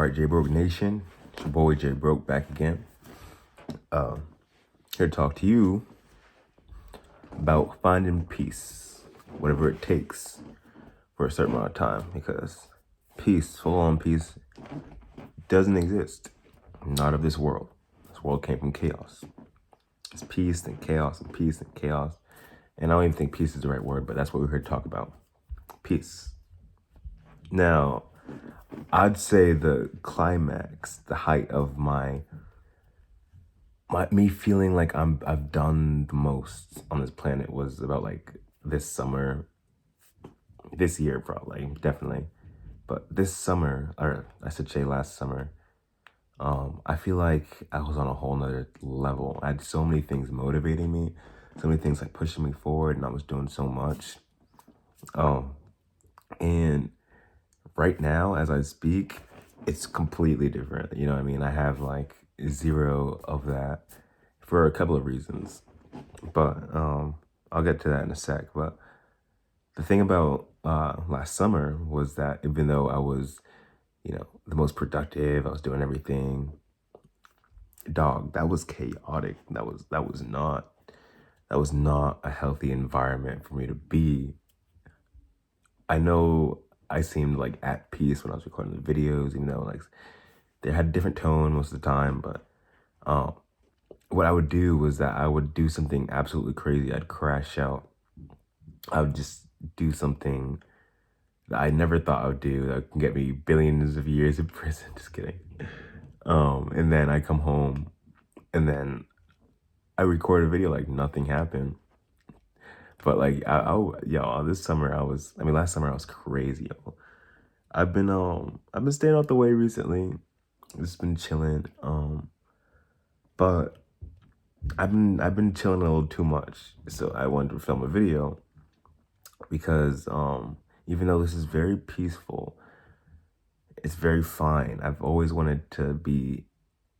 All right, J Broke Nation, it's your boy J Broke back again. Here to talk to you about finding peace, whatever it takes for a certain amount of time, because peace, full-on peace, doesn't exist. Not of this world. This world came from chaos. It's peace and chaos and peace and chaos. And I don't even think peace is the right word, but that's what we're here to talk about. Peace. Now, I'd say the climax, the height of me feeling like I've done the most on this planet was about like this summer, this year probably, definitely. But this summer, or I should say last summer, I feel like I was on a whole nother level. I had so many things motivating me, so many things like pushing me forward, and I was doing so much. And right now, as I speak, it's completely different. You know what I mean? I have like zero of that for a couple of reasons. But I'll get to that in a sec. But the thing about last summer was that even though I was, the most productive, I was doing everything, dog, that was chaotic. That was not a healthy environment for me to be. I know I seemed like at peace when I was recording the videos, even though like they had a different tone most of the time. But what I would do was that I would do something absolutely crazy. I'd crash out. I would just do something that I never thought I would do that can get me billions of years in prison. Just kidding. And then I come home and then I record a video like nothing happened. But like, last summer I was crazy, yo. I've been staying out the way recently. Just been chilling. But I've been chilling a little too much. So I wanted to film a video because even though this is very peaceful, it's very fine. I've always wanted to be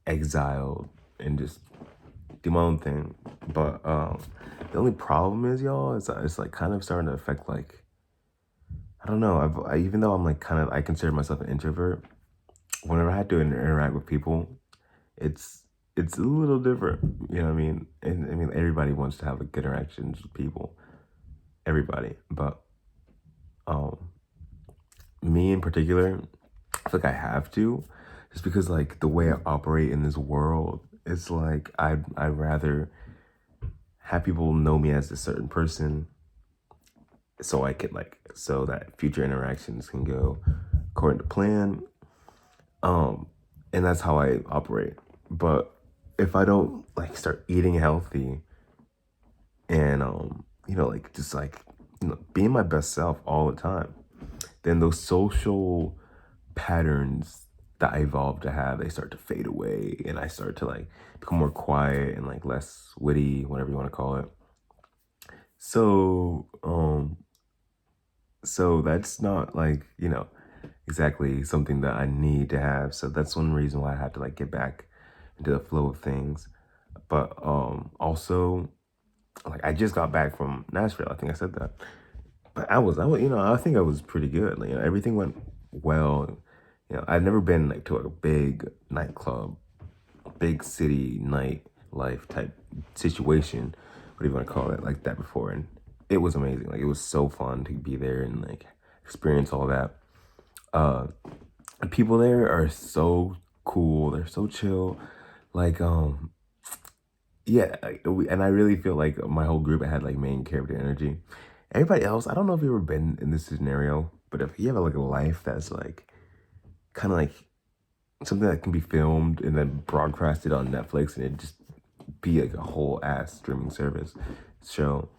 exiled and just do my own thing. But the only problem is, y'all, it's like kind of starting to affect like, I don't know. Even though I'm like I consider myself an introvert. Whenever I had to interact with people, it's a little different. You know what I mean? And I mean, everybody wants to have like, good interactions with people. Everybody, but me in particular, I feel like I have to, just because like the way I operate in this world, it's like I'd rather have people know me as a certain person, so so that future interactions can go according to plan. And that's how I operate. But if I don't like start eating healthy and being my best self all the time, then those social patterns that I evolved to have, they start to fade away, and I start to like become more quiet and like less witty, whatever you want to call it. So so that's not like, exactly something that I need to have. So that's one reason why I have to like get back into the flow of things. But also, like I just got back from Nashville. I think I said that. But I think I was pretty good. Like, everything went well. I've never been like to a big nightclub, big city nightlife type situation, what do you want to call it, like that before. And it was amazing. Like, it was so fun to be there and like experience all that. The people there are so cool. They're so chill. Like, yeah, and I really feel like my whole group had like main character energy. Everybody else, I don't know if you've ever been in this scenario, but if you have like a life that's like kind of like something that can be filmed and then broadcasted on Netflix, and it just be like a whole ass streaming service show.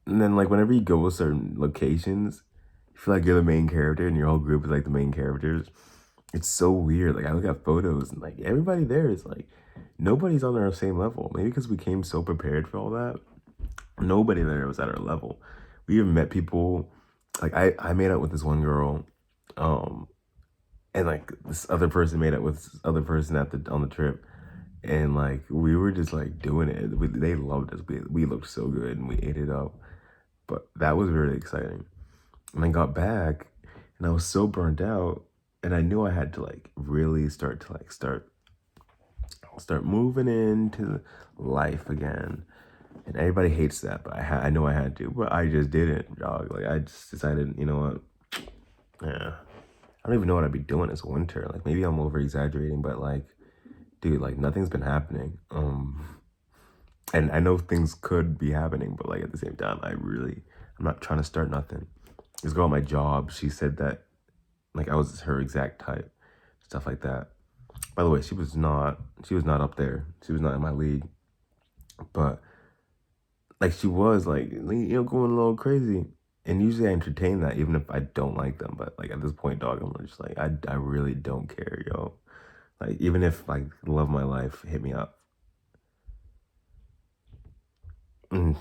And then like whenever you go to certain locations, you feel like you're the main character and your whole group is like the main characters. It's so weird. Like I look at photos and like everybody there is like, nobody's on our same level. Maybe because we came so prepared for all that. Nobody there was at our level. We even met people, like I made up with this one girl, and like this other person made up with this other person on the trip, and like we were just like doing it. They loved us. We looked so good and we ate it up. But that was really exciting. And I got back and I was so burnt out and I knew I had to like really start moving into life again. And everybody hates that, but I know I had to, but I just didn't, dog. Like I just decided, you know what? Yeah, I don't even know what I'd be doing this winter. Like maybe I'm over exaggerating, but like, dude, like nothing's been happening. And I know things could be happening, but like at the same time, I'm not trying to start nothing. This girl at my job, she said that like I was her exact type, stuff like that. By the way, she was not up there. She was not in my league, but like she was like, going a little crazy. And usually I entertain that even if I don't like them. But like at this point, dog, I'm just like, I really don't care, yo. Like even if like love of my life hit me up, mm,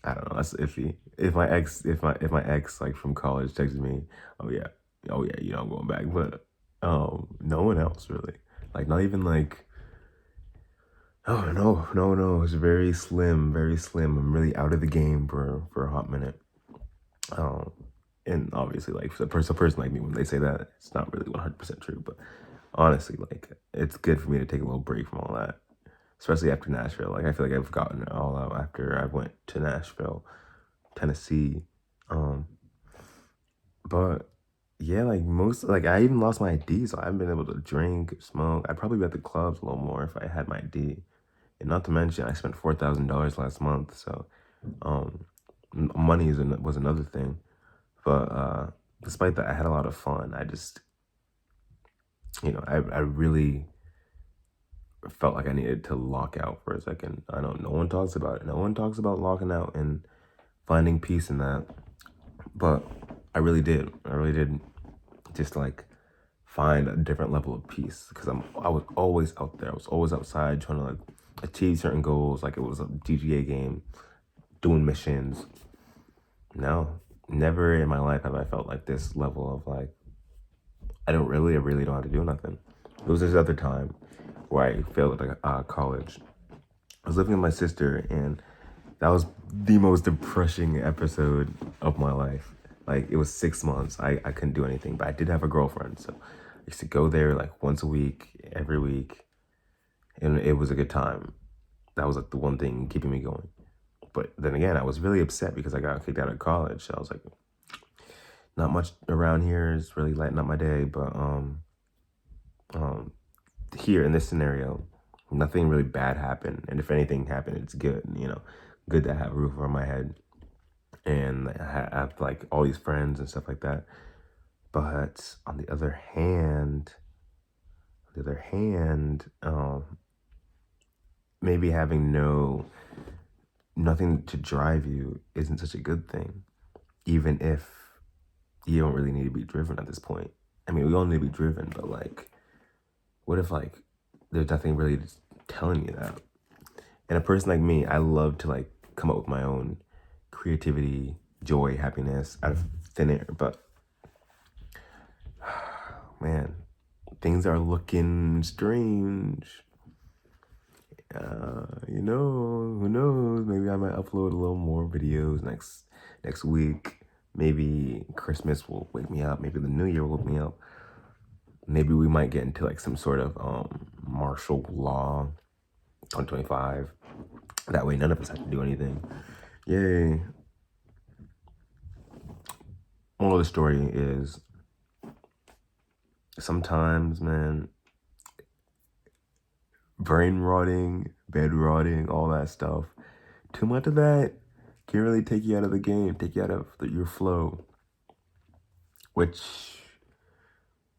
I don't know, that's iffy. If my ex like from college texted me, oh yeah, I'm going back. But no one else really. Like not even like, oh no. It's very slim, very slim. I'm really out of the game for a hot minute. Um, and obviously, like for a person like me, when they say that, it's not really 100% true. But honestly, like it's good for me to take a little break from all that, especially after Nashville. Like I feel like I've gotten it all out after I went to Nashville, Tennessee. Um, but yeah, like most, like I even lost my ID, so I haven't been able to drink, smoke. I'd probably be at the clubs a little more if I had my ID. And not to mention, I spent $4,000 last month, so um, was another thing. But despite that, I had a lot of fun. I just, I really felt like I needed to lock out for a second. I know no one talks about it. No one talks about locking out and finding peace in that. But I really did. I really did just like find a different level of peace because I was always out there. I was always outside trying to like achieve certain goals. Like it was a GTA game, doing missions. No, never in my life have I felt like this level of like I really don't have to do nothing. There was this other time where I failed at college. I was living with my sister, and that was the most depressing episode of my life. Like it was 6 months. I couldn't do anything, but I did have a girlfriend, so I used to go there like once a week, every week, and it was a good time. That was like the one thing keeping me going. But then again, I was really upset because I got kicked out of college. So I was like, not much around here is really lighting up my day, but um, here in this scenario, nothing really bad happened. And if anything happened, it's good, good to have a roof over my head. And I have like all these friends and stuff like that. But on the other hand, maybe having nothing to drive you isn't such a good thing, even if you don't really need to be driven at this point. I mean, we all need to be driven, but like, what if like there's nothing really telling you that? And a person like me, I love to like come up with my own creativity, joy, happiness out of thin air. But man, things are looking strange. Who knows? Maybe I might upload a little more videos next week. Maybe Christmas will wake me up. Maybe the New Year will wake me up. Maybe we might get into like some sort of martial law 2025. That way none of us have to do anything. Yay. Moral of the story is sometimes, man, brain rotting, bed rotting, all that stuff. Too much of that can really take you out of the game, take you out of your flow, which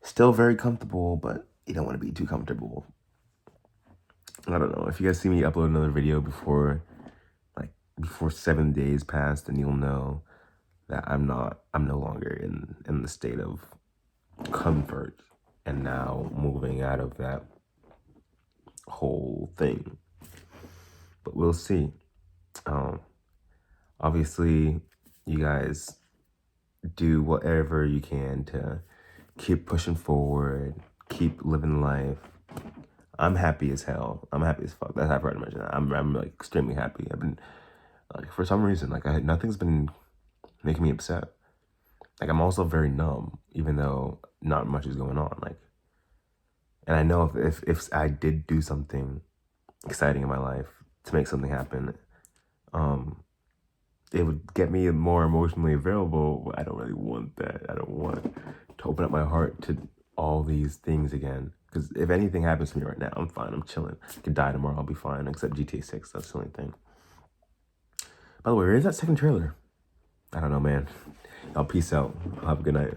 still very comfortable, but you don't want to be too comfortable. I don't know. If you guys see me upload another video before 7 days pass, then you'll know that I'm no longer in the state of comfort and now moving out of that whole thing. But we'll see. Obviously, you guys do whatever you can to keep pushing forward, keep living life. I'm happy as hell. I'm happy as fuck. That's how I've heard mention that. I'm like extremely happy. I've been like for some reason like nothing's been making me upset. like I'm also very numb, even though not much is going on. Like, and I know if I did do something exciting in my life to make something happen, um, it would get me more emotionally available. But I don't really want that. I don't want to open up my heart to all these things again. Because if anything happens to me right now, I'm fine. I'm chilling. I could die tomorrow. I'll be fine. Except GTA 6. That's the only thing. By the way, where is that second trailer? I don't know, man. Y'all peace out. Have a good night.